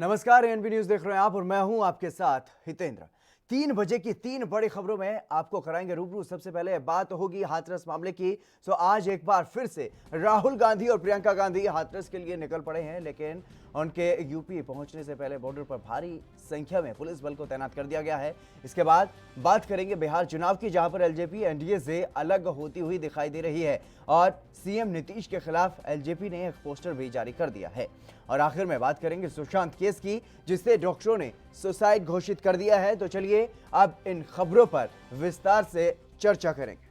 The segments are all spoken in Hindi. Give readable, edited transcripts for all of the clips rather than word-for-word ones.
नमस्कार, एएनबी न्यूज देख रहे हैं आप और मैं हूं आपके साथ हितेंद्र। 3 बजे की 3 बड़ी खबरों में आपको कराएंगे रूबरू। सबसे पहले बात होगी हाथरस मामले की। तो आज एक बार फिर से राहुल गांधी और प्रियंका गांधी हाथरस के लिए निकल पड़े हैं, लेकिन उनके यूपी पहुंचने से पहले बॉर्डर पर भारी संख्या में पुलिस बल को तैनात कर दिया गया है। इसके बाद बात करेंगे बिहार चुनाव की, जहां पर एलजेपी एनडीए से अलग होती हुई दिखाई दे रही है और सीएम नीतीश के खिलाफ एलजेपी ने एक पोस्टर भी जारी कर दिया है। और आखिर में बात करेंगे सुशांत केस की, जिससे डॉक्टरों ने सुसाइड घोषित कर दिया है। तो चलिए अब इन खबरों पर विस्तार से चर्चा करेंगे।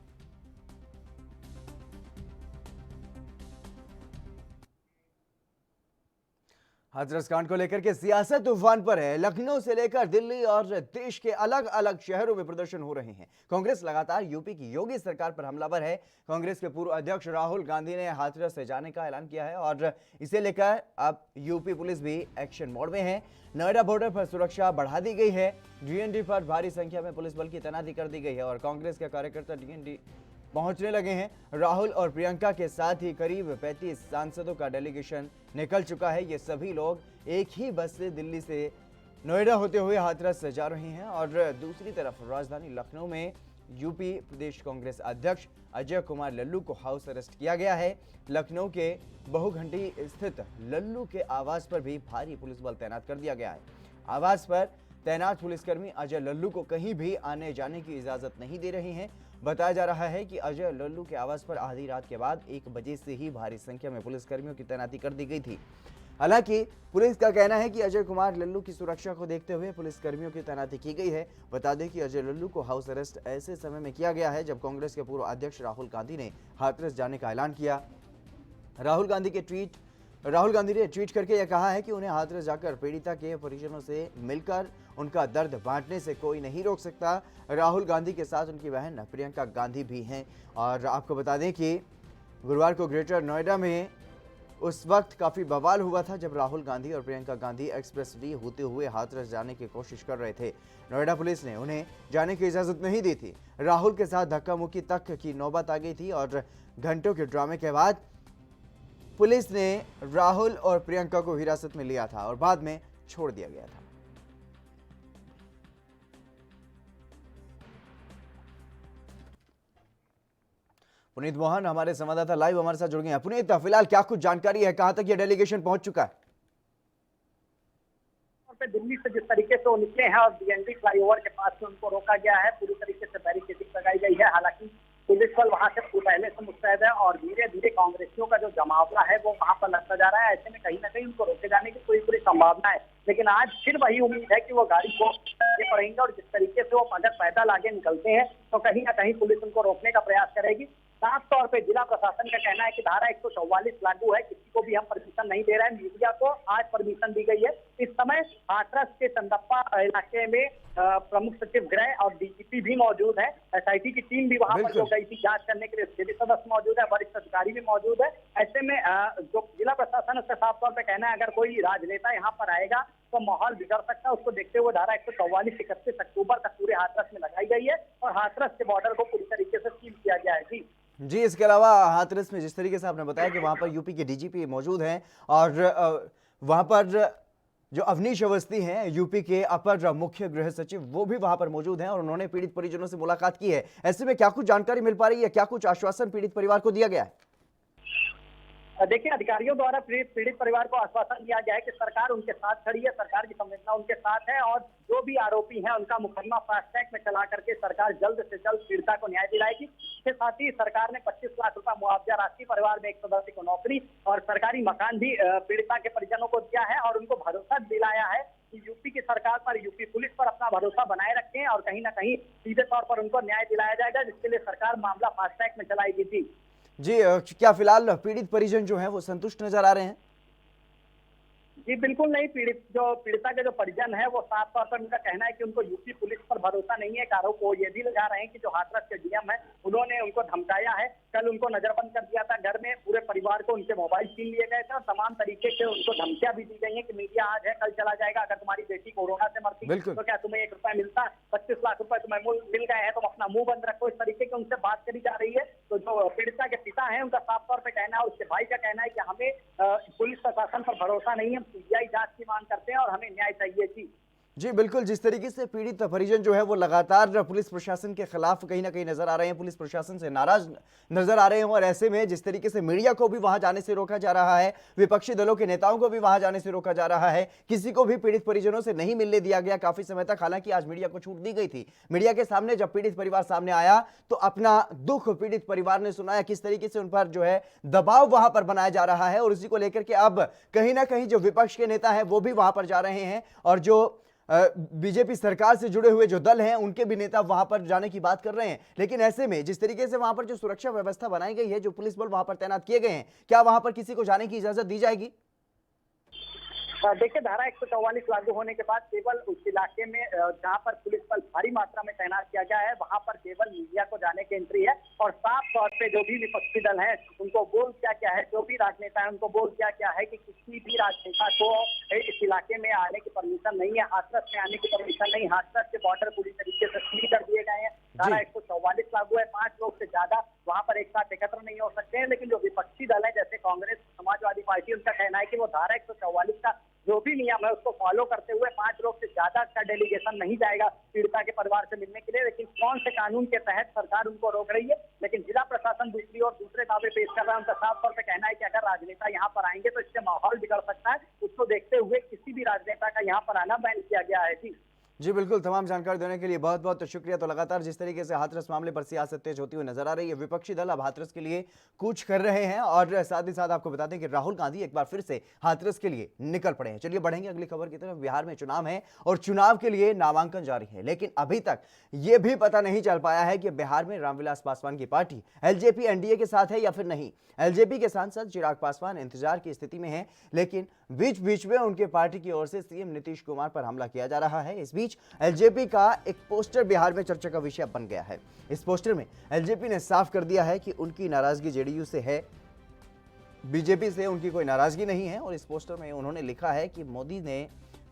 हाथरस कांड को लेकर के सियासत तूफान पर है। लखनऊ से लेकर दिल्ली और देश के अलग अलग शहरों में प्रदर्शन हो रहे हैं। कांग्रेस लगातार यूपी की योगी सरकार पर हमलावर है। कांग्रेस के पूर्व अध्यक्ष राहुल गांधी ने हाथरस से जाने का ऐलान किया है और इसे लेकर अब यूपी पुलिस भी एक्शन मोड में है। नोएडा बॉर्डर पर सुरक्षा बढ़ा दी गई है। डीएनडी पर भारी संख्या में पुलिस बल की तैनाती कर दी गई है और कांग्रेस के कार्यकर्ता डीएनडी पहुंचने लगे हैं। राहुल और प्रियंका के साथ ही करीब 35 सांसदों का डेलीगेशन निकल चुका है। ये सभी लोग एक ही बस से दिल्ली से नोएडा होते हुए हाथरस जा रहे हैं। और दूसरी तरफ राजधानी लखनऊ में यूपी प्रदेश कांग्रेस अध्यक्ष अजय कुमार लल्लू को हाउस अरेस्ट किया गया है। लखनऊ के बहुघंटी स्थित लल्लू के आवास पर भी भारी पुलिस बल तैनात कर दिया गया है। आवास पर तैनात पुलिसकर्मी अजय लल्लू को कहीं भी आने जाने की इजाजत नहीं दे रहे हैं। बताया जा रहा है कि अजय लल्लू के आवास पर आधी रात के बाद 1 बजे से ही भारी संख्या में पुलिसकर्मियों की तैनाती कर दी गई थी। हालांकि पुलिस का कहना है कि अजय कुमार लल्लू की सुरक्षा को देखते हुए पुलिसकर्मियों की तैनाती की गई है। बता दें कि अजय लल्लू को हाउस अरेस्ट ऐसे समय में किया गया है जब कांग्रेस के पूर्व अध्यक्ष राहुल गांधी ने हाथरस जाने का ऐलान किया। राहुल गांधी ने ट्वीट करके यह कहा है कि उन्हें हाथरस जाकर पीड़िता के परिजनों से मिलकर उनका दर्द बांटने से कोई नहीं रोक सकता। राहुल गांधी के साथ उनकी बहन प्रियंका गांधी भी हैं। और आपको बता दें कि गुरुवार को ग्रेटर नोएडा में उस वक्त काफी बवाल हुआ था जब राहुल गांधी और प्रियंका गांधी एक्सप्रेस वे होते हुए हाथरस जाने की कोशिश कर रहे थे। नोएडा पुलिस ने उन्हें जाने की इजाजत नहीं दी थी। राहुल के साथ धक्का मुक्की तक की नौबत आ गई थी और घंटों के ड्रामे के बाद पुलिस ने राहुल और प्रियंका को हिरासत में लिया था और बाद में छोड़ दिया गया था। पुनीत मोहन हमारे संवाददाता लाइव हमारे साथ जुड़ गए हैं। पुनीत, फिलहाल क्या कुछ जानकारी है, कहां तक यह डेलीगेशन पहुंच चुका है? दिल्ली से जिस तरीके से वो निकले हैं और डीएनडी फ्लाईओवर के पास में उनको रोका गया है, पूरी तरीके से बैरिकेडिंग लगाई गई है। हालांकि पुलिस बल वहां से पहले से मुस्तैद है और धीरे धीरे कांग्रेसियों का जो जमावड़ा है वो वहां पर लगता जा रहा है। ऐसे में कहीं ना कहीं उनको रोके जाने की पूरी संभावना है, लेकिन आज फिर वही उम्मीद है कि वो गाड़ी को पड़ेंगे और जिस तरीके से वो अगर पैदल आगे निकलते हैं तो कहीं ना कहीं पुलिस उनको रोकने का प्रयास करेगी। साफ तौर पे जिला प्रशासन का कहना है कि धारा 144 लागू है, किसी को भी हम परमिशन नहीं दे रहे हैं। मीडिया को आज परमिशन दी गई है। इस समय हाथरस के चंदप्पा इलाके में प्रमुख सचिव गृह और डीजीपी भी मौजूद है। एसआईटी की टीम भी वहां पर जो गई थी जांच करने के लिए, सिविल सदस्य मौजूद है, वरिष्ठ अधिकारी भी मौजूद है। ऐसे में जो जिला प्रशासन है उसका साफ तौर पर कहना है अगर कोई राजनेता यहाँ पर आएगा तो माहौल बिगड़ सकता है। उसको देखते हुए धारा 144 31 अक्टूबर तक पूरे हाथरस में लगाई गई है और हाथरस के बॉर्डर को पूरी तरीके से सील किया गया है। जी, इसके अलावा हाथरस में जिस तरीके से आपने बताया कि वहां पर यूपी के डीजीपी मौजूद हैं और वहां पर जो अवनीश अवस्थी हैं यूपी के अपर मुख्य गृह सचिव, वो भी वहां पर मौजूद हैं और उन्होंने पीड़ित परिजनों से मुलाकात की है। ऐसे में क्या कुछ जानकारी मिल पा रही है, क्या कुछ आश्वासन पीड़ित परिवार को दिया गया है? देखिए, अधिकारियों द्वारा पीड़ित परिवार को आश्वासन दिया गया है कि सरकार उनके साथ खड़ी है, सरकार की संवेदना उनके साथ है और जो भी आरोपी हैं उनका मुकदमा फास्ट ट्रैक में चला करके सरकार जल्द से जल्द पीड़िता को न्याय दिलाएगी। इसके साथ ही सरकार ने 25 लाख रुपया मुआवजा राशि, परिवार में एक सदस्य को नौकरी और सरकारी मकान भी पीड़िता के परिजनों को दिया है और उनको भरोसा दिलाया है कि यूपी की सरकार पर, यूपी पुलिस पर अपना भरोसा बनाए रखें और कहीं ना कहीं सीधे तौर पर उनको न्याय दिलाया जाएगा, जिसके लिए सरकार मामला फास्ट ट्रैक में चलाएगी। जी, क्या फिलहाल पीड़ित परिजन जो हैं वो संतुष्ट नजर आ रहे हैं? जी बिल्कुल नहीं। पीड़िता के जो परिजन है वो साफ तौर पर उनका कहना है कि उनको यूपी पुलिस पर भरोसा नहीं है। आरोप को ये भी लगा रहे हैं कि जो हाथरस के डीएम है उन्होंने उनको धमकाया है। कल उनको नजरबंद कर दिया था घर में, पूरे परिवार को उनके मोबाइल छीन लिए गए थे और तमाम तरीके से उनको धमकियां भी दी गई है कि मीडिया आज है कल चला जाएगा, अगर तुम्हारी बेटी कोरोना से मरती तो क्या तुम्हें 1 रुपया मिलता, 25 लाख रुपए तुम्हें मिल गए हैं, तुम अपना मुंह बंद रखो। इस तरीके की उनसे बात करी जा रही है। तो जो पीड़िता के पिता है उनका साफ तौर पर कहना है, उसके भाई का कहना है कि हमें पुलिस प्रशासन पर भरोसा नहीं है, हम सीबीआई जांच की मांग करते हैं और हमें न्याय चाहिए जी। जी बिल्कुल, जिस तरीके से पीड़ित परिजन जो है वो लगातार पुलिस प्रशासन के खिलाफ कहीं ना कहीं नजर आ रहे हैं, पुलिस प्रशासन से नाराज नजर आ रहे हैं, और ऐसे में जिस तरीके से मीडिया को भी वहां जाने से रोका जा रहा है, विपक्षी दलों के नेताओं को भी वहां जाने से रोका जा रहा है, किसी को भी पीड़ित परिजनों से नहीं मिलने दिया गया काफी समय तक। हालांकि आज मीडिया को छूट दी गई थी। मीडिया के सामने जब पीड़ित परिवार सामने आया तो अपना दुख पीड़ित परिवार ने सुनाया, किस तरीके से उन पर जो है दबाव वहां पर बनाया जा रहा है, और उसी को लेकर के अब कहीं ना कहीं जो विपक्ष के नेता हैं वो भी वहां पर जा रहे हैं, और जो बीजेपी सरकार से जुड़े हुए जो दल हैं उनके भी नेता वहां पर जाने की बात कर रहे हैं। लेकिन ऐसे में जिस तरीके से वहां पर जो सुरक्षा व्यवस्था बनाई गई है, जो पुलिस बल वहां पर तैनात किए गए हैं, क्या वहां पर किसी को जाने की इजाजत दी जाएगी? देखिए, धारा 144 लागू होने के बाद केवल उस इलाके में जहां पर पुलिस बल भारी मात्रा में तैनात किया गया है, वहां पर केवल मीडिया को जाने की एंट्री है। और साफ तौर पे जो भी विपक्षी दल हैं उनको बोल क्या है, जो भी राजनेता है उनको बोल क्या है कि किसी भी राजनेता को इस इलाके में आने की परमिशन नहीं है, हाथरस में आने की परमिशन नहीं। हाथरस के बॉर्डर पूरी तरीके से सील कर दिए गए हैं। धारा 144 लागू है, 5 लोग से ज्यादा वहां पर एक साथ एकत्र नहीं हो सकते हैं। लेकिन जो विपक्षी दल है जैसे कांग्रेस, समाजवादी पार्टी, उनका कहना है कि वो धारा 144 का जो भी नियम है उसको फॉलो करते हुए 5 लोग से ज्यादा का डेलीगेशन नहीं जाएगा पीड़िता के परिवार से मिलने के लिए। लेकिन कौन से कानून के तहत सरकार उनको रोक रही है? लेकिन जिला प्रशासन दूसरी ओर दूसरे दावे पेश कर रहा है। उनका साफ तौर पर कहना है कि अगर राजनेता यहाँ पर आएंगे तो इससे माहौल बिगड़ सकता है। उसको देखते हुए किसी भी राजनेता का यहाँ पर आना बैन किया गया है जी। जी बिल्कुल, तमाम जानकारी देने के लिए बहुत बहुत शुक्रिया। तो लगातार जिस तरीके से हाथरस मामले पर सियासत तेज होती हुई नजर आ रही है, विपक्षी दल अब हाथरस के लिए कूच कर रहे हैं, और साथ ही साथ आपको बता दें कि राहुल गांधी एक बार फिर से हाथरस के लिए निकल पड़े हैं। चलिए बढ़ेंगे अगली खबर की तरफ। बिहार में चुनाव है और चुनाव के लिए नामांकन जारी है, लेकिन अभी तक ये भी पता नहीं चल पाया है कि बिहार में रामविलास पासवान की पार्टी एलजेपी एनडीए के साथ है या फिर नहीं। एलजेपी के सांसद चिराग पासवान इंतजार की स्थिति में हैं, लेकिन बीच बीच में उनके पार्टी की ओर से सीएम नीतीश कुमार पर हमला किया जा रहा है। इस बीच एलजेपी का एक पोस्टर बिहार में चर्चा का विषय बन गया है। इस पोस्टर में एलजेपी ने साफ कर दिया है कि उनकी नाराजगी जेडीयू से है, बीजेपी से उनकी कोई नाराजगी नहीं है। और इस पोस्टर में उन्होंने लिखा है कि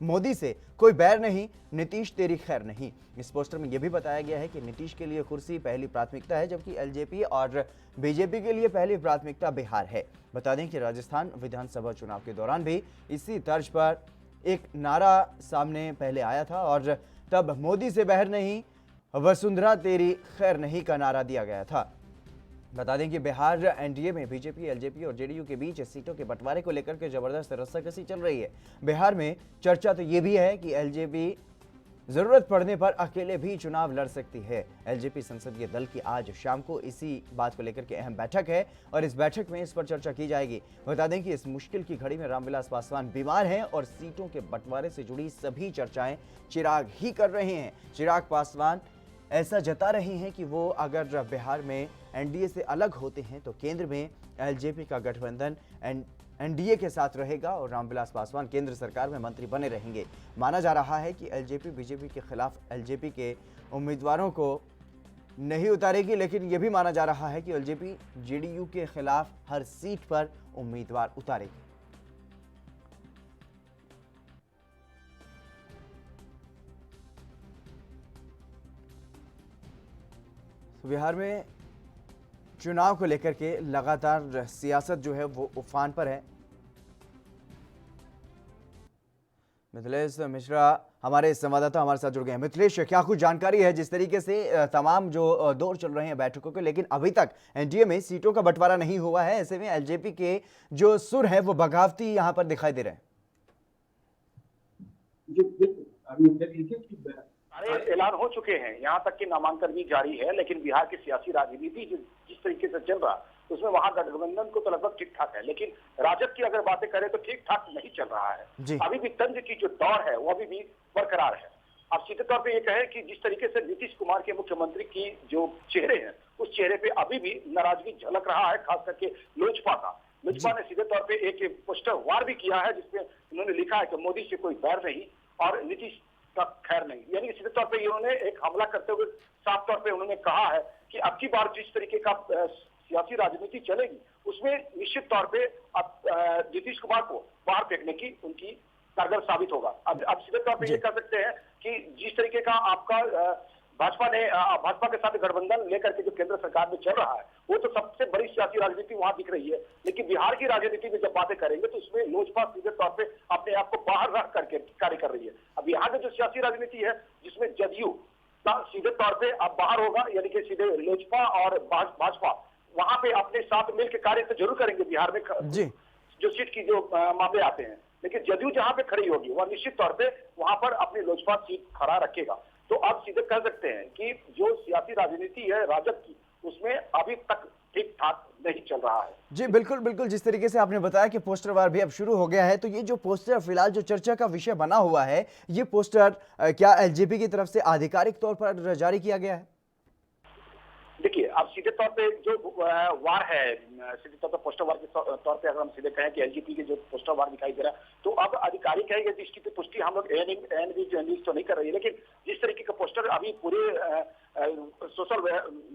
मोदी से कोई बैर नहीं, नीतीश तेरी खैर नहीं। इस पोस्टर में यह भी बताया गया है कि नीतीश के लिए कुर्सी पहली प्राथमिकता है, जबकि एलजेपी और बीजेपी के लिए पहली प्राथमिकता बिहार है। बता दें कि राजस्थान विधानसभा चुनाव के दौरान भी इसी तर्ज पर एक नारा सामने पहले आया था, और तब मोदी से बहर नहीं, वसुंधरा तेरी खैर नहीं का नारा दिया गया था। बता दें कि बिहार एनडीए में बीजेपी, एलजेपी और जेडीयू के बीच सीटों के बंटवारे को लेकर के जबरदस्त रस्साकसी चल रही है। बिहार में चर्चा तो ये भी है कि एलजेपी जरूरत पड़ने पर अकेले भी चुनाव लड़ सकती है। एलजेपी संसदीय दल की आज शाम को इसी बात को लेकर के अहम बैठक है, और इस बैठक में इस पर चर्चा की जाएगी। बता दें कि इस मुश्किल की घड़ी में रामविलास पासवान बीमार हैं, और सीटों के बंटवारे से जुड़ी सभी चर्चाएं चिराग ही कर रहे हैं। चिराग पासवान ऐसा जता रहे हैं कि वो अगर बिहार में एनडीए से अलग होते हैं तो केंद्र में एलजेपी का गठबंधन एनडीए के साथ रहेगा, और रामविलास पासवान केंद्र सरकार में मंत्री बने रहेंगे। माना जा रहा है कि एलजेपी बीजेपी के खिलाफ एलजेपी के उम्मीदवारों को नहीं उतारेगी, लेकिन यह भी माना जा रहा है कि एलजेपी जेडीयू के खिलाफ हर सीट पर उम्मीदवार उतारेगी। बिहार में चुनाव को लेकर के लगातार सियासत जो है वो उफान पर है। मिथिलेश मिश्रा हमारे संवाददाता हमारे साथ जुड़ गए हैं। मिथिलेश, क्या कुछ जानकारी है जिस तरीके से तमाम जो दौर चल रहे हैं बैठकों के, लेकिन अभी तक एनडीए में सीटों का बंटवारा नहीं हुआ है, ऐसे में एलजेपी के जो सुर है वो बगावती यहां पर दिखाई दे रहे हैं। ऐलान हो चुके हैं, यहाँ तक कि नामांकन भी जारी है, लेकिन बिहार की सियासी राजनीति जिस तरीके से चल रहा उसमें वहां गठबंधन को तो लगभग ठीक ठाक है, लेकिन राजद की अगर बातें करें तो ठीक ठाक नहीं चल रहा है। अभी भी तंज की जो दौर है वो अभी भी बरकरार है। अब सीधे तौर पे ये कहें कि जिस तरीके से नीतीश कुमार के मुख्यमंत्री की जो चेहरे हैं उस चेहरे पे अभी भी नाराजगी झलक रहा है, खास करके लोजपा का। लोजपा ने सीधे तौर पे एक पोस्टर वार भी किया है जिसमें उन्होंने लिखा है कि मोदी से कोई बैर नहीं और नीतीश का खैर नहीं। यानी सीधे तौर पे उन्होंने एक हमला करते हुए साफ तौर पे उन्होंने कहा है कि अब की बार जिस तरीके का सियासी राजनीति चलेगी उसमें निश्चित तौर पे अब नीतीश कुमार को बाहर फेंकने की उनकी कारगर साबित होगा। अब सीधे तौर पे ये कह सकते हैं कि जिस तरीके का आपका भाजपा के साथ गठबंधन लेकर के जो केंद्र सरकार में चल रहा है वो तो सबसे बड़ी सियासी राजनीति वहां दिख रही है। लेकिन बिहार की राजनीति में जब बातें करेंगे तो उसमें लोजपा सीधे तौर पे अपने आप को बाहर रख करके कार्य कर रही है। अब यहाँ की जो सियासी राजनीति है जिसमें जदयू सीधे तौर पे अब बाहर होगा, यानी कि सीधे लोजपा और भाजपा वहां पे अपने साथ मिलकर कार्य तो जरूर करेंगे बिहार में जी जो सीट की जो मामले आते हैं। लेकिन जदयू जहां पे खड़ी होगी वह निश्चित तौर पे वहां पर अपनी लोजपा सीट खड़ा रखेगा। तो आप सीधे कह सकते हैं कि जो सियासी राजनीति है राजद की उसमें अभी तक ठीक ठाक नहीं चल रहा है। जी बिल्कुल बिल्कुल, जिस तरीके से आपने बताया कि पोस्टर वार भी अब शुरू हो गया है, तो ये जो पोस्टर फिलहाल जो चर्चा का विषय बना हुआ है, ये पोस्टर क्या एलजेपी की तरफ से आधिकारिक तौर पर जारी किया गया है? देखिए, अब सीधे तौर पे जो वार है, सीधे तौर पे पोस्टर वार के तौर पे अगर हम सीधे कहें कि एलजीपी के जो पोस्टर वार दिखाई दे रहा है, तो अब आधिकारिक है कि इसकी पुष्टि हम लोग एएनबी जर्नलिस्ट तो नहीं कर रही है। लेकिन जिस तरीके का पोस्टर अभी पूरे सोशल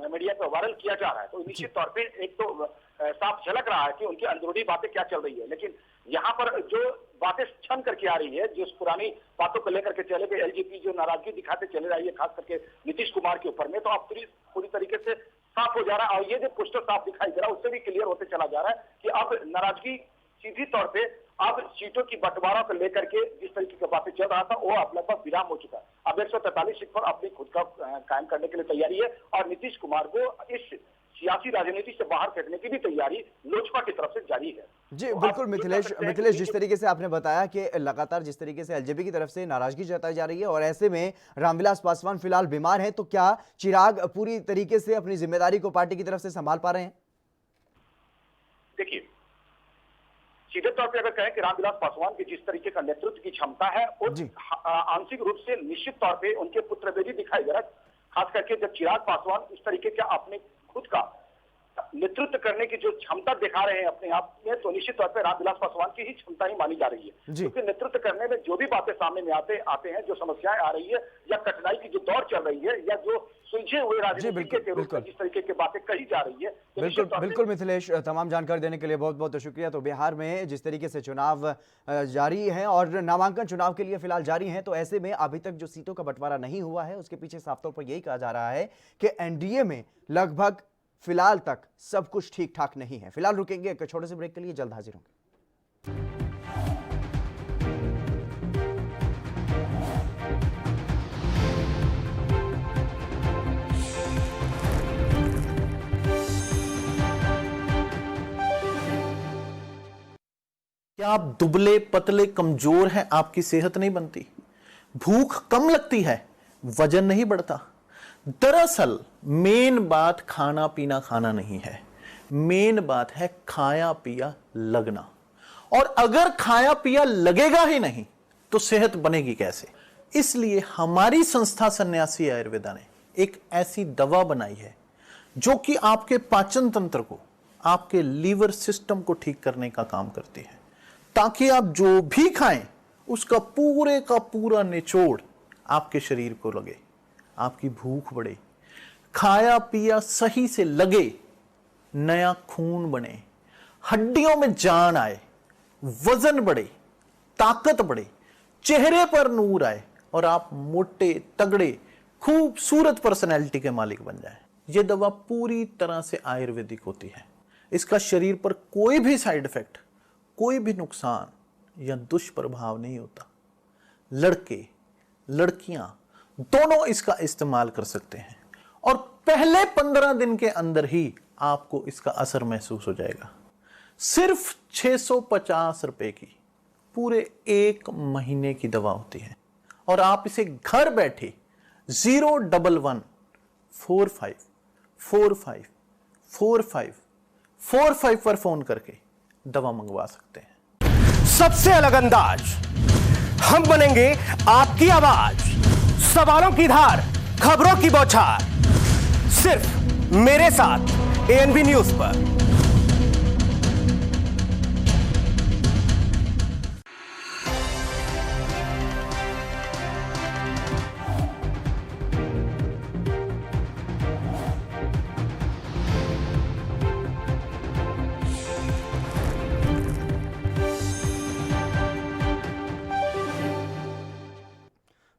मीडिया पर वायरल किया जा रहा है, तो निश्चित तौर पे एक तो साफ झलक रहा है कि उनकी अंदरूनी बातें क्या चल रही है। लेकिन यहाँ पर जो बातें छन करके आ रही है, जो पुरानी बातों को लेकर के चले गए, एलजीपी जो नाराजगी दिखाते चले रही है खास करके नीतीश कुमार के ऊपर में, तो अब पूरी तरीके से साफ हो जा रहा है। और ये जो पोस्टर साफ दिखाई दे रहा है उससे भी क्लियर होते चला जा रहा है कि अब नाराजगी सीधी तौर पे अब सीटों की बंटवारा को लेकर के जिस तरीके की बातें चल रहा था वो अब लगभग विराम हो चुका है। अब 143 सीट पर अपनी खुद का कायम करने के लिए तैयारी है और नीतीश कुमार को इस सियासी राजनीति से बाहर फेंकने की भी तैयारी लोजपा की तरफ से जारी है। जी तो बिल्कुल मिथिलेश, जिस तरीके से आपने बताया कि लगातार जिस तरीके से एलजेपी की तरफ से नाराजगी जताई जा रही है और ऐसे में रामविलास पासवान फिलहाल बीमार हैं, तो क्या चिराग पूरी तरीके से अपनी जिम्मेदारी को पार्टी की तरफ से संभाल पा रहे हैं? देखिए, सीधे तौर पे अगर कहें कि रामविलास पासवान की जिस तरीके का नेतृत्व की क्षमता है वो आंशिक रूप से निश्चित तौर पे उनके पुत्र में भी दिखाई दे रहा है। खास करके जब चिराग पासवान इस तरीके का अपने खुद का नेतृत्व करने की जो क्षमता दिखा रहे हैं अपने आप में, तो निश्चित तौर पे रामविलास पासवान की ही क्षमता ही मानी जा रही है। क्योंकि नेतृत्व करने में जो भी बातें सामने में आते हैं, जो समस्याएं आ रही है या कठिनाई की जो दौर चल रही है या जो सुलझे हुए राजनीति के रूप में जिस तरीके की बातें कही जा रही है, तो बिल्कुल मिथिलेश, तमाम जानकारी देने के लिए बहुत बहुत शुक्रिया। तो बिहार में जिस तरीके से चुनाव जारी है और नामांकन चुनाव के लिए फिलहाल जारी है, तो ऐसे में अभी तक जो सीटों का बंटवारा नहीं हुआ है उसके पीछे साफ तौर पर यही कहा जा रहा है कि एनडीए में लगभग फिलहाल तक सब कुछ ठीक ठाक नहीं है। फिलहाल रुकेंगे एक छोटे से ब्रेक के लिए, जल्द हाजिर होंगे। क्या आप दुबले पतले कमजोर हैं? आपकी सेहत नहीं बनती, भूख कम लगती है, वजन नहीं बढ़ता। दरअसल मेन बात खाना नहीं है, मेन बात है खाया पिया लगना। और अगर खाया पिया लगेगा ही नहीं तो सेहत बनेगी कैसे? इसलिए हमारी संस्था सन्यासी आयुर्वेदा ने एक ऐसी दवा बनाई है जो कि आपके पाचन तंत्र को, आपके लीवर सिस्टम को ठीक करने का काम करती है, ताकि आप जो भी खाएं उसका पूरे का पूरा निचोड़ आपके शरीर को लगे, आपकी भूख बढ़े, खाया पिया सही से लगे, नया खून बने, हड्डियों में जान आए, वजन बढ़े, ताकत बढ़े, चेहरे पर नूर आए और आप मोटे तगड़े खूबसूरत पर्सनैलिटी के मालिक बन जाएं। यह दवा पूरी तरह से आयुर्वेदिक होती है। इसका शरीर पर कोई भी साइड इफेक्ट, कोई भी नुकसान या दुष्प्रभाव नहीं होता। लड़के लड़कियां दोनों इसका इस्तेमाल कर सकते हैं और पहले 15 दिन के अंदर ही आपको इसका असर महसूस हो जाएगा। सिर्फ 650 रुपए की पूरे 1 महीने की दवा होती है और आप इसे घर बैठे 01145454545 पर फोन करके दवा मंगवा सकते हैं। सबसे अलग अंदाज, हम बनेंगे आपकी आवाज, सवालों की धार, खबरों की बौछार, सिर्फ मेरे साथ एएनबी न्यूज पर।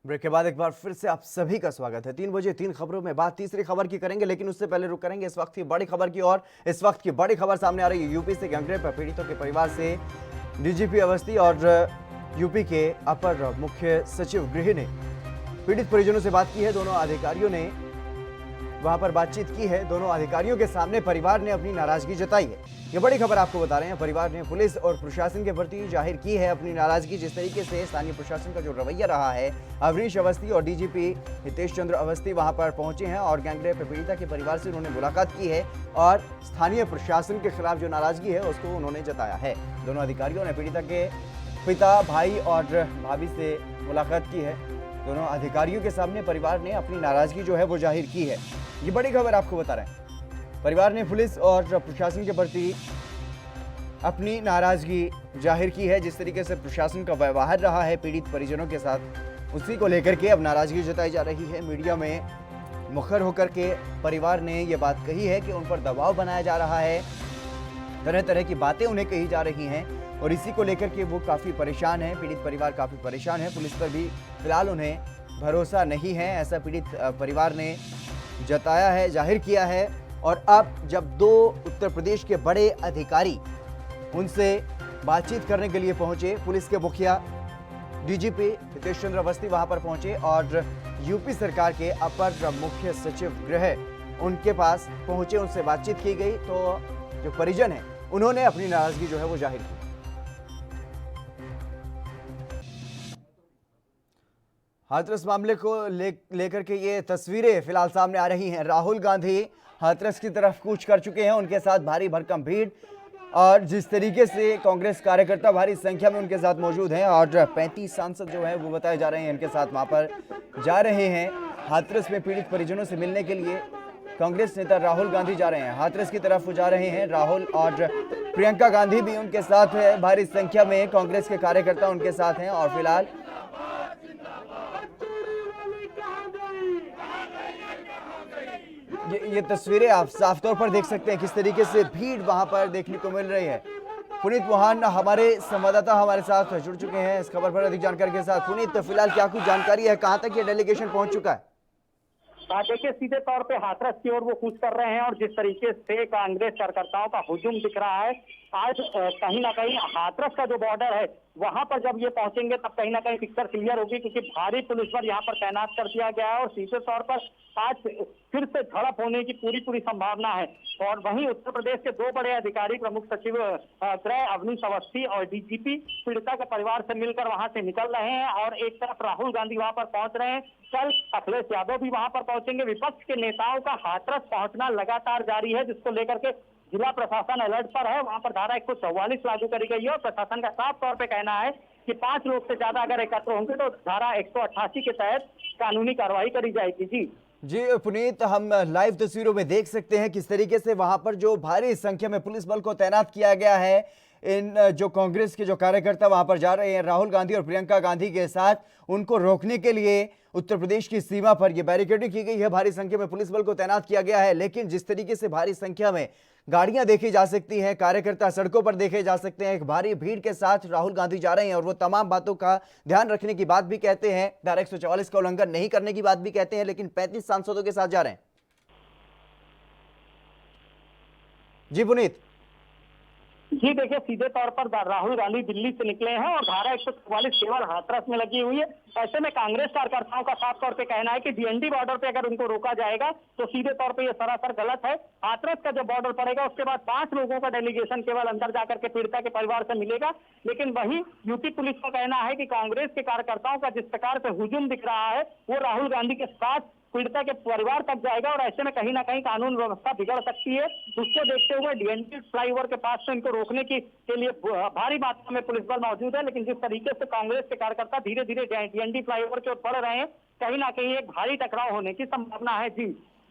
ब्रेक के बाद एक बार फिर से आप सभी का स्वागत है। 3 बजे 3 खबरों में बात तीसरी खबर की करेंगे, लेकिन उससे पहले रुक करेंगे इस वक्त की बड़ी खबर की ओर। इस वक्त की बड़ी खबर सामने आ रही है यूपी से। गैंगरेप पीड़ितों के परिवार से डीजीपी अवस्थी और यूपी के अपर मुख्य सचिव गृह ने पीड़ित परिजनों से बात की है। दोनों अधिकारियों ने वहां पर बातचीत की है। दोनों अधिकारियों के सामने परिवार ने अपनी नाराजगी जताई है। ये बड़ी खबर आपको बता रहे हैं। परिवार ने पुलिस और प्रशासन के प्रति जाहिर की है अपनी नाराजगी। जिस तरीके से स्थानीय प्रशासन का जो रवैया रहा है, अवनीश अवस्थी और डीजीपी हितेश चंद्र अवस्थी वहां पर पहुंचे हैं और गैंगरेप पीड़िता के परिवार से उन्होंने मुलाकात की है और स्थानीय प्रशासन के खिलाफ जो नाराजगी है उसको उन्होंने जताया है। दोनों अधिकारियों ने पीड़िता के पिता, भाई और भाभी से मुलाकात की है। दोनों अधिकारियों के सामने परिवार ने अपनी नाराजगी जो है वो जाहिर की है। ये बड़ी खबर आपको बता रहे हैं। परिवार ने पुलिस और प्रशासन के प्रति अपनी नाराजगी जाहिर की है। जिस तरीके से प्रशासन का व्यवहार रहा है पीड़ित परिजनों के साथ, उसी को लेकर के अब नाराजगी जताई जा रही है। मीडिया में मुखर होकर के परिवार ने ये बात कही है कि उन पर दबाव बनाया जा रहा है, तरह तरह की बातें उन्हें कही जा रही हैं और इसी को लेकर के वो काफ़ी परेशान है। पीड़ित परिवार काफ़ी परेशान है। पुलिस पर भी फिलहाल उन्हें भरोसा नहीं है, ऐसा पीड़ित परिवार ने जताया है, जाहिर किया है। और अब जब 2 उत्तर प्रदेश के बड़े अधिकारी उनसे बातचीत करने के लिए पहुंचे, पुलिस के मुखिया डीजीपी हितेश चंद्र अवस्थी वहां पर पहुंचे और यूपी सरकार के अपर मुख्य सचिव गृह उनके पास पहुंचे, उनसे बातचीत की गई तो जो परिजन है उन्होंने अपनी नाराजगी जो है वो जाहिर की। हाथरस मामले को लेकर के ये तस्वीरें फिलहाल सामने आ रही हैं। राहुल गांधी हाथरस की तरफ कूच कर चुके हैं, उनके साथ भारी भरकम भीड़ और जिस तरीके से कांग्रेस कार्यकर्ता भारी संख्या में उनके साथ मौजूद हैं और 35 सांसद जो है वो बताए जा रहे हैं इनके साथ वहां पर जा रहे हैं। हाथरस में पीड़ित परिजनों से मिलने के लिए कांग्रेस नेता राहुल गांधी जा रहे हैं, हाथरस की तरफ जा रहे हैं। राहुल और प्रियंका गांधी भी उनके साथ है, भारी संख्या में कांग्रेस के कार्यकर्ता उनके साथ हैं और फिलहाल ये तस्वीरें आप साफ तौर पर देख सकते हैं किस तरीके से भीड़ वहां पर देखने को मिल रही है। पुनीत मोहन हमारे संवाददाता हमारे साथ जुड़ चुके हैं इस खबर पर अधिक जानकारी के साथ। पुनीत, फिलहाल क्या कुछ जानकारी है, कहां तक ये डेलीगेशन पहुंच चुका है? देखिए, सीधे तौर पे हाथरस की ओर वो कूच कर रहे हैं और जिस तरीके से कांग्रेस कार्यकर्ताओं का हुजूम दिख रहा है आज कहीं ना कहीं हाथरस का जो बॉर्डर है वहां पर जब ये पहुंचेंगे तब कहीं ना कहीं पिक्चर क्लियर होगी, क्योंकि भारी पुलिस बल यहाँ पर तैनात कर दिया गया है और सीधे तौर पर आज फिर से झड़प होने की पूरी संभावना है। और वहीं उत्तर प्रदेश के 2 बड़े अधिकारी, प्रमुख सचिव गृह अवनीश अवस्थी और डीजीपी पीड़िता के परिवार से मिलकर वहां से निकल रहे हैं और एक तरफ राहुल गांधी वहां पर पहुंच रहे हैं। कल अखिलेश यादव भी वहां पर पहुंचेंगे। विपक्ष के नेताओं का हाथरस पहुंचना लगातार जारी है, जिसको लेकर के जिला प्रशासन अलर्ट पर है। वहां पर धारा 144 लागू करी गई है और प्रशासन का साफ तौर पे कहना है कि 5 लोग से ज्यादा अगर एकत्र होंगे तो धारा 188 के तहत कानूनी कार्रवाई करी जाएगी। जी पुनीत, हम लाइव तस्वीरों में देख सकते हैं किस तरीके से वहां पर जो भारी संख्या में पुलिस बल को तैनात किया गया है। इन जो कांग्रेस के जो कार्यकर्ता वहां पर जा रहे हैं राहुल गांधी और प्रियंका गांधी के साथ, उनको रोकने के लिए उत्तर प्रदेश की सीमा पर यह बैरिकेडिंग की गई है, भारी संख्या में पुलिस बल को तैनात किया गया है। लेकिन जिस तरीके से भारी संख्या में गाड़ियां देखी जा सकती हैं, कार्यकर्ता सड़कों पर देखे जा सकते हैं, एक भारी भीड़ के साथ राहुल गांधी जा रहे हैं और वो तमाम बातों का ध्यान रखने की बात भी कहते हैं, धारा 144 का उल्लंघन नहीं करने की बात भी कहते हैं, लेकिन 35 सांसदों के साथ जा रहे हैं। जी पुनीत। जी देखिए, सीधे तौर पर राहुल गांधी दिल्ली से निकले हैं और धारा 144 केवल हाथरस में लगी हुई है। ऐसे में कांग्रेस कार्यकर्ताओं का साफ तौर पे कहना है कि डीएनडी बॉर्डर पे अगर उनको रोका जाएगा तो सीधे तौर पे ये सरासर गलत है। हाथरस का जो बॉर्डर पड़ेगा उसके बाद 5 लोगों का डेलीगेशन केवल अंदर जाकर के पीड़िता के परिवार से मिलेगा। लेकिन वहीं यूपी पुलिस का कहना है कि कांग्रेस के कार्यकर्ताओं का जिस प्रकार से हुजूम दिख रहा है वो राहुल गांधी के साथ पीड़िता के परिवार तक जाएगा और ऐसे में कहीं ना कहीं कानून व्यवस्था बिगड़ सकती है। उसको देखते हुए डीएनडी फ्लाईओवर के पास से इनको रोकने के लिए भारी मात्रा में पुलिस बल मौजूद है। लेकिन जिस तरीके से कांग्रेस के कार्यकर्ता धीरे धीरे डीएनडी फ्लाईओवर की ओर बढ़ रहे हैं, कहीं ना कहीं एक भारी टकराव होने की संभावना है।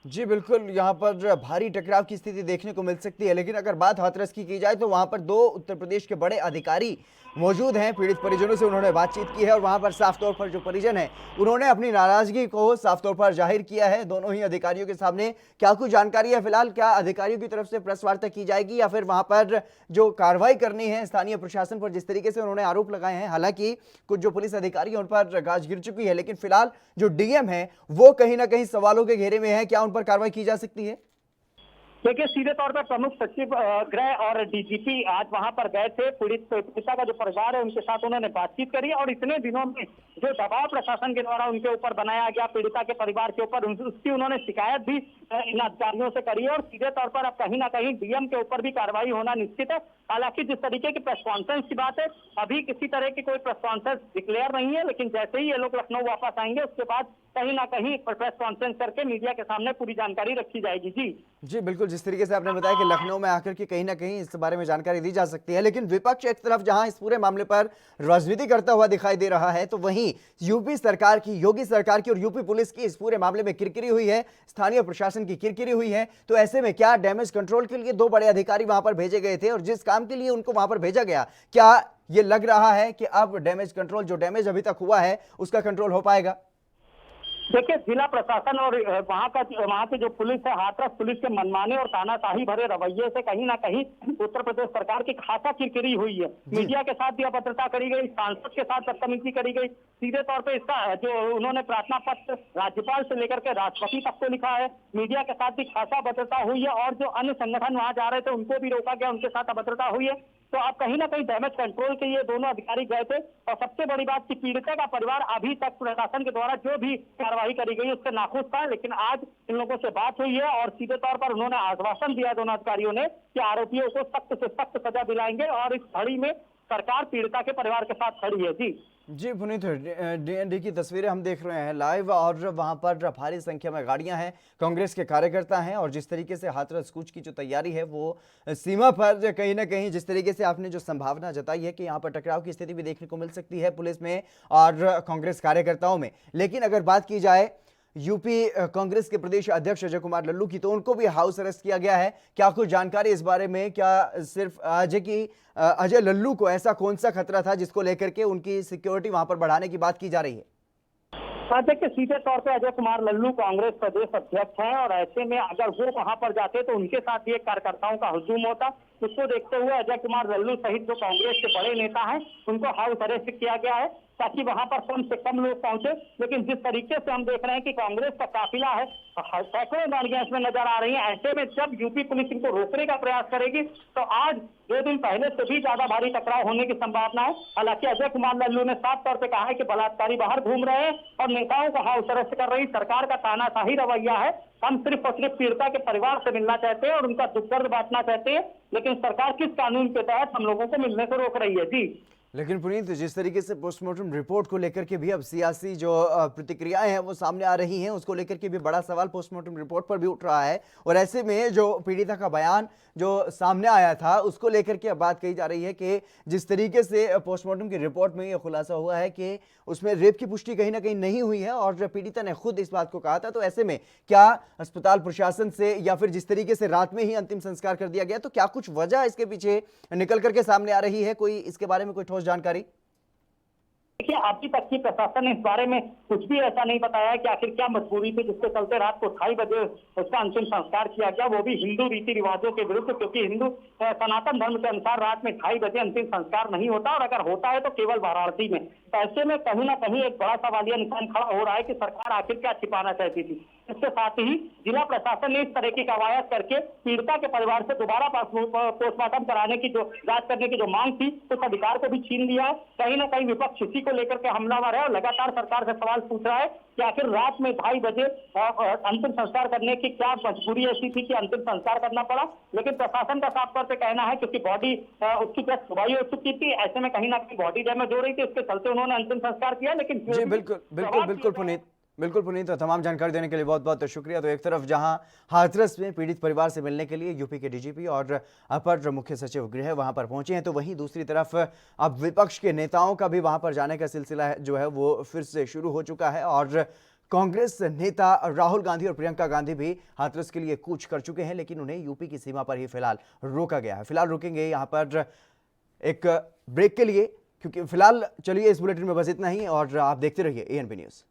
जी बिल्कुल, यहाँ पर भारी टकराव की स्थिति देखने को मिल सकती है। लेकिन अगर बात हाथरस की जाए तो वहां पर 2 उत्तर प्रदेश के बड़े अधिकारी मौजूद हैं। पीड़ित परिजनों से उन्होंने बातचीत की है और वहां पर साफ तौर पर जो परिजन है उन्होंने अपनी नाराजगी को साफ तौर पर जाहिर किया है दोनों ही अधिकारियों के सामने। क्या कुछ जानकारी है फिलहाल? क्या अधिकारियों की तरफ से प्रेस वार्ता की जाएगी या फिर वहां पर जो कार्रवाई करनी है स्थानीय प्रशासन पर, जिस तरीके से उन्होंने आरोप लगाए हैं, हालांकि कुछ जो पुलिस अधिकारी हैं उन पर गाज गिर चुकी है, लेकिन फिलहाल जो डीएम है वो कहीं ना कहीं सवालों के घेरे में है। क्या उन पर कार्रवाई की जा सकती है? देखिए, सीधे तौर पर प्रमुख सचिव गृह और डीजीपी आज वहां पर गए थे। पीड़िता का जो परिवार है उनके साथ उन्होंने बातचीत करी और इतने दिनों में जो दबाव प्रशासन के द्वारा उनके ऊपर बनाया गया पीड़िता के परिवार के ऊपर, उसकी उन्होंने शिकायत भी इन अधिकारियों से करी है और सीधे तौर पर अब कहीं ना कहीं डीएम के ऊपर भी कार्रवाई होना निश्चित है। हालांकि जिस तरीके की प्रेस कॉन्फ्रेंस की बात है, अभी किसी तरह की कोई प्रेस कॉन्फ्रेंस डिक्लेयर नहीं है, लेकिन जैसे ही ये लोग लखनऊ वापस आएंगे उसके बाद कहीं ना कहीं प्रेस कॉन्फ्रेंस करके मीडिया के सामने पूरी जानकारी रखी जाएगी। जी बिल्कुल, जिस तरीके से आपने बताया कि लखनऊ में आकर के कहीं ना कहीं इस बारे में जानकारी दी जा सकती है, लेकिन विपक्ष एक तरफ जहां इस पूरे मामले पर राजनीति करता हुआ दिखाई दे रहा है, तो वहीं यूपी सरकार की, योगी सरकार की और यूपी पुलिस की इस पूरे मामले में किरकिरी हुई है, स्थानीय प्रशासन की किरकिरी हुई है। तो ऐसे में क्या डैमेज कंट्रोल के लिए 2 बड़े अधिकारी वहां पर भेजे गए थे और जिस काम के लिए उनको वहां पर भेजा गया, क्या ये लग रहा है कि अब डैमेज कंट्रोल, जो डैमेज अभी तक हुआ है, उसका कंट्रोल हो पाएगा? देखिए, जिला प्रशासन और वहाँ की जो पुलिस है, हाथरस पुलिस के मनमाने और तानाशाही भरे रवैये से कहीं ना कहीं उत्तर प्रदेश सरकार की खासा किरकिरी हुई है। मीडिया के साथ भी अभद्रता करी गई, सांसद के साथ बदतमीजी करी गई। सीधे तौर पे इसका जो उन्होंने प्रार्थना पत्र राज्यपाल से लेकर के राष्ट्रपति तक को लिखा है। मीडिया के साथ भी खासा अभद्रता हुई है और जो अन्य संगठन वहां जा रहे थे उनको भी रोका गया, उनके साथ अभद्रता हुई है। तो आप कहीं ना कहीं डैमेज कंट्रोल के ये दोनों अधिकारी गए थे और सबसे बड़ी बात कि पीड़िता का परिवार अभी तक प्रशासन के द्वारा जो भी कार्रवाई करी गई उससे नाखुश था, लेकिन आज इन लोगों से बात हुई है और सीधे तौर पर उन्होंने आश्वासन दिया दोनों अधिकारियों ने कि आरोपियों को सख्त से सख्त सजा दिलाएंगे और इस घड़ी में सरकार पीड़िता के परिवार के साथ खड़ी है। जी पुनीत, डीएनडी की तस्वीरें हम देख रहे हैं लाइव और वहां पर भारी संख्या में गाड़ियां हैं, कांग्रेस के कार्यकर्ता हैं और जिस तरीके से हाथरस कूच की जो तैयारी है वो सीमा पर कहीं ना कहीं, जिस तरीके से आपने जो संभावना जताई है कि यहां पर टकराव की स्थिति भी देखने को मिल सकती है पुलिस में और कांग्रेस कार्यकर्ताओं में। लेकिन अगर बात की जाए यूपी कांग्रेस के प्रदेश अध्यक्ष अजय कुमार लल्लू की, तो उनको भी हाउस अरेस्ट किया गया है। क्या कुछ जानकारी इस बारे में? क्या सिर्फ अजय लल्लू को ऐसा कौन सा खतरा था जिसको लेकर के उनकी सिक्योरिटी वहां पर बढ़ाने की बात की जा रही है? देखिए, सीधे तौर पे अजय कुमार लल्लू कांग्रेस प्रदेश अध्यक्ष हैं और ऐसे में अगर वो वहां पर जाते तो उनके साथ भी एक कार्यकर्ताओं का हुजूम होता। उसको देखते हुए अजय कुमार लल्लू सहित जो कांग्रेस के बड़े नेता हैं उनको हाउस अरेस्ट किया गया है ताकि वहां पर कम से कम लोग पहुंचे। लेकिन जिस तरीके से हम देख रहे हैं कि कांग्रेस का काफिला है, सैकड़ों गाड़ियां इसमें नजर आ रही हैं, ऐसे में जब यूपी पुलिस इनको रोकने का प्रयास करेगी तो आज 2 दिन पहले से भी ज्यादा भारी टकराव होने की संभावना है। हालांकि अजय कुमार लल्लू ने साफ तौर पर कहा है कि बलात्कारी बाहर घूम रहे हैं और नेताओं को हाउस अरेस्ट कर रही सरकार का तानाशाही रवैया है। हम सिर्फ और सिर्फ पीड़िता के परिवार से मिलना चाहते हैं और उनका दुख दर्द बांटना चाहते हैं, लेकिन सरकार किस कानून के तहत हम लोगों को मिलने से रोक रही है। जी लेकिन पुनीत, जिस तरीके से पोस्टमार्टम रिपोर्ट को लेकर के भी अब सियासी जो प्रतिक्रियाएं हैं वो सामने आ रही हैं, उसको लेकर के भी बड़ा सवाल पोस्टमार्टम रिपोर्ट पर भी उठ रहा है और ऐसे में जो पीड़िता का बयान जो सामने आया था उसको लेकर के अब बात कही जा रही है कि जिस तरीके से पोस्टमार्टम की रिपोर्ट में ये खुलासा हुआ है कि उसमें रेप की पुष्टि कहीं ना कहीं नहीं हुई है और पीड़िता ने खुद इस बात को कहा था। तो ऐसे में क्या अस्पताल प्रशासन से या फिर जिस तरीके से रात में ही अंतिम संस्कार कर दिया गया, तो क्या कुछ वजह इसके पीछे निकल करके सामने आ रही है? कोई इसके बारे में कोई ठोस जानकारी? देखिए, अभी तक की प्रशासन ने इस बारे में कुछ भी ऐसा नहीं बताया कि आखिर क्या मजबूरी थी जिसके चलते रात को 2:30 बजे उसका अंतिम संस्कार किया गया, वो भी हिंदू रीति रिवाजों के विरुद्ध, क्योंकि हिंदू सनातन धर्म के अनुसार रात में 2:30 बजे अंतिम संस्कार नहीं होता और अगर होता है तो केवल वाराणसी में। ऐसे में कहीं ना कहीं एक बड़ा सवालिया निशान खड़ा हो रहा है कि सरकार आखिर क्या छिपाना चाहती थी। इसके साथ ही जिला प्रशासन ने इस तरह की कवायद करके पीड़िता के परिवार से दोबारा पोस्टमार्टम कराने की जो जांच करने की जो मांग थी उस अधिकार को भी छीन लिया है। कहीं ना कहीं विपक्ष इसी को लेकर के हमलावर है और लगातार सरकार से सवाल पूछ रहा है कि आखिर रात में 2:30 बजे अंतिम संस्कार करने की क्या मजबूरी ऐसी थी कि अंतिम संस्कार करना पड़ा। लेकिन प्रशासन का साफ तौर पर कहना है क्योंकि बॉडी उसकी जब सुबह हो चुकी थी, ऐसे में कहीं ना कहीं बॉडी डैमेज हो रही थी, इसके चलते उन्होंने अंतिम संस्कार किया। लेकिन जी बिल्कुल पुनीत, तो तमाम जानकारी देने के लिए बहुत बहुत शुक्रिया। तो एक तरफ जहां हाथरस में पीड़ित परिवार से मिलने के लिए यूपी के डीजीपी और अपर मुख्य सचिव गृह वहां पर पहुंचे हैं, तो वहीं दूसरी तरफ अब विपक्ष के नेताओं का भी वहां पर जाने का सिलसिला जो है वो फिर से शुरू हो चुका है और कांग्रेस नेता राहुल गांधी और प्रियंका गांधी भी हाथरस के लिए कूच कर चुके हैं, लेकिन उन्हें यूपी की सीमा पर ही फिलहाल रोका गया है। फिलहाल रुकेंगे यहाँ पर एक ब्रेक के लिए। क्योंकि फिलहाल चलिए इस बुलेटिन में बस इतना ही और आप देखते रहिए एएनबी न्यूज़।